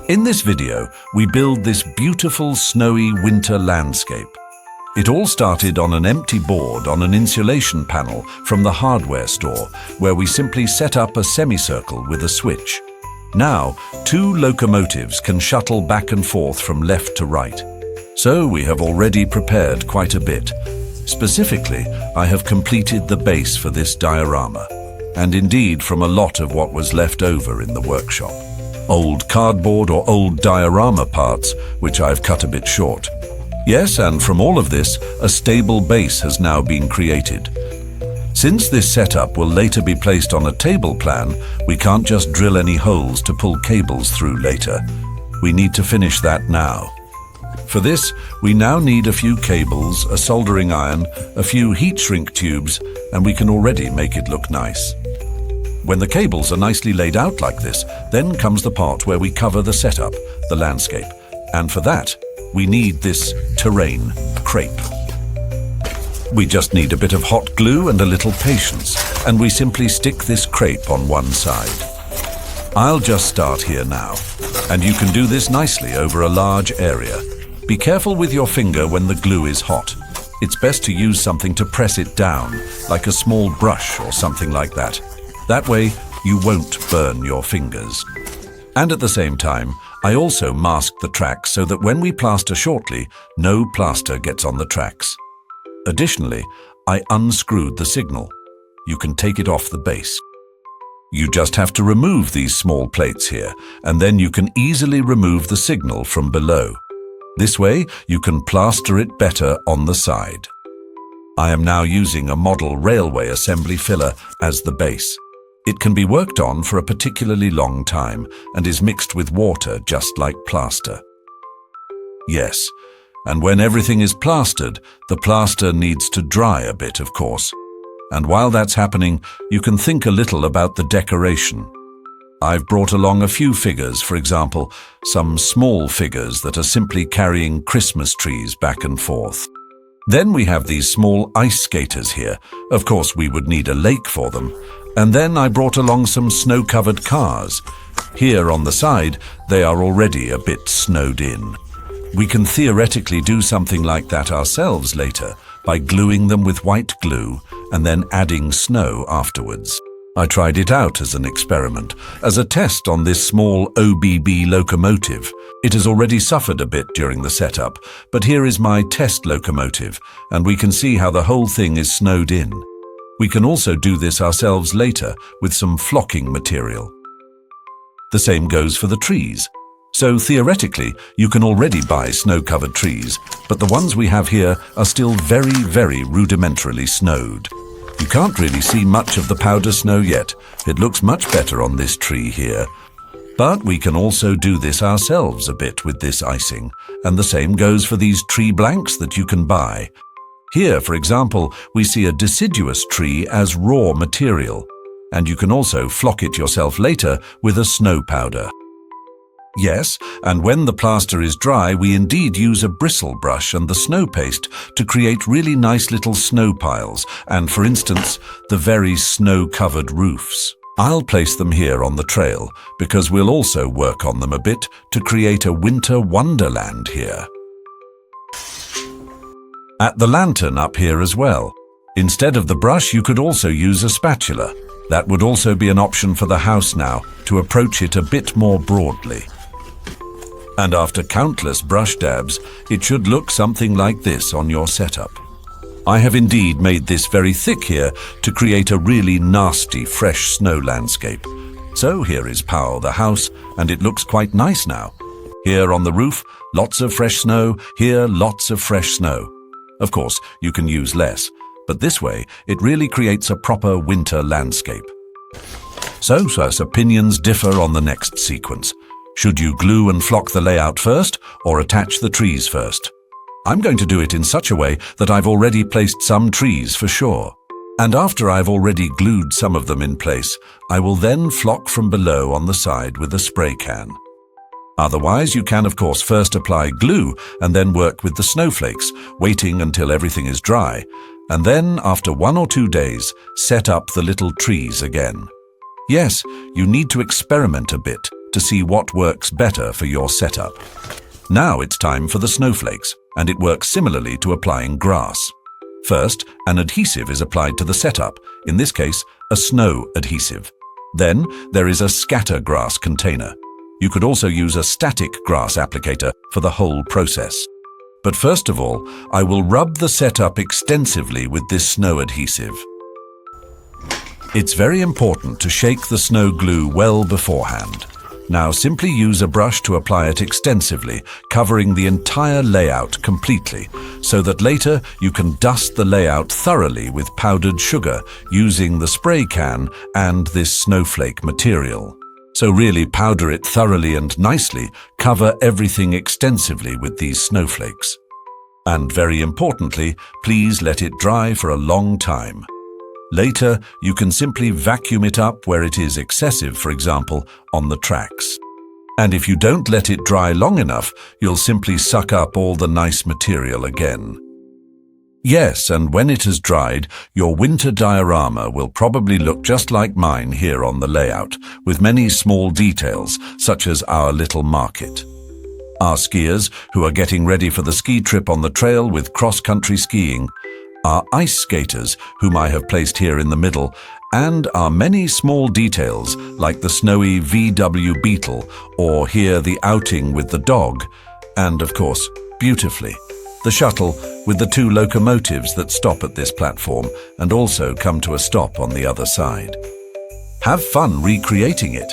In this video, we build this beautiful snowy winter landscape. It all started on an empty board on an insulation panel from the hardware store, where we simply set up a semicircle with a switch. Now, 2 locomotives can shuttle back and forth from left to right. So we have already prepared quite a bit. Specifically, I have completed the base for this diorama, and indeed from a lot of what was left over in the workshop. Old cardboard or old diorama parts, which I've cut a bit short. Yes, and from all of this, a stable base has now been created. Since this setup will later be placed on a table plan, we can't just drill any holes to pull cables through later. We need to finish that now. For this, we now need a few cables, a soldering iron, a few heat shrink tubes, and we can already make it look nice. When the cables are nicely laid out like this, then comes the part where we cover the setup, the landscape. And for that, we need this terrain crepe. We just need a bit of hot glue and a little patience, and we simply stick this crepe on one side. I'll just start here now, and you can do this nicely over a large area. Be careful with your finger when the glue is hot. It's best to use something to press it down, like a small brush or something like that. That way, you won't burn your fingers. And at the same time, I also mask the tracks so that when we plaster shortly, no plaster gets on the tracks. Additionally, I unscrewed the signal. You can take it off the base. You just have to remove these small plates here, and then you can easily remove the signal from below. This way, you can plaster it better on the side. I am now using a model railway assembly filler as the base. It can be worked on for a particularly long time and is mixed with water just like plaster. Yes, and when everything is plastered, the plaster needs to dry a bit, of course. And while that's happening, you can think a little about the decoration. I've brought along a few figures, for example, some small figures that are simply carrying Christmas trees back and forth. Then we have these small ice skaters here. Of course, we would need a lake for them. And then I brought along some snow-covered cars. Here on the side, they are already a bit snowed in. We can theoretically do something like that ourselves later by gluing them with white glue and then adding snow afterwards. I tried it out as an experiment, as a test on this small OBB locomotive. It has already suffered a bit during the setup, but here is my test locomotive, and we can see how the whole thing is snowed in. We can also do this ourselves later with some flocking material. The same goes for the trees. So theoretically, you can already buy snow-covered trees, but the ones we have here are still very, very rudimentarily snowed. You can't really see much of the powder snow yet. It looks much better on this tree here. But we can also do this ourselves a bit with this icing, and the same goes for these tree blanks that you can buy. Here, for example, we see a deciduous tree as raw material, and you can also flock it yourself later with a snow powder. Yes, and when the plaster is dry, we indeed use a bristle brush and the snow paste to create really nice little snow piles, and for instance, the very snow-covered roofs. I'll place them here on the trail, because we'll also work on them a bit to create a winter wonderland here. At the lantern up here as well. Instead of the brush, you could also use a spatula. That would also be an option for the house now, to approach it a bit more broadly. And after countless brush dabs, it should look something like this on your setup. I have indeed made this very thick here to create a really nasty, fresh snow landscape. So here is Powell, the house, and it looks quite nice now. Here on the roof, lots of fresh snow, here lots of fresh snow. Of course, you can use less, but this way, it really creates a proper winter landscape. So opinions differ on the next sequence. Should you glue and flock the layout first, or attach the trees first? I'm going to do it in such a way that I've already placed some trees for sure. And after I've already glued some of them in place, I will then flock from below on the side with a spray can. Otherwise, you can of course first apply glue and then work with the snowflakes, waiting until everything is dry, and then after 1 or 2 days, set up the little trees again. Yes, you need to experiment a bit, to see what works better for your setup. Now it's time for the snowflakes, and it works similarly to applying grass. First, an adhesive is applied to the setup, in this case, a snow adhesive. Then, there is a scatter grass container. You could also use a static grass applicator for the whole process. But first of all, I will rub the setup extensively with this snow adhesive. It's very important to shake the snow glue well beforehand. Now simply use a brush to apply it extensively, covering the entire layout completely, so that later you can dust the layout thoroughly with powdered sugar using the spray can and this snowflake material. So really powder it thoroughly and nicely, cover everything extensively with these snowflakes. And very importantly, please let it dry for a long time. Later, you can simply vacuum it up where it is excessive, for example, on the tracks. And if you don't let it dry long enough, you'll simply suck up all the nice material again. Yes, and when it has dried, your winter diorama will probably look just like mine here on the layout, with many small details, such as our little market. Our skiers, who are getting ready for the ski trip on the trail with cross-country skiing, our ice skaters, whom I have placed here in the middle, and our many small details like the snowy VW Beetle, or here the outing with the dog, and of course, beautifully, the shuttle with the 2 locomotives that stop at this platform and also come to a stop on the other side. Have fun recreating it,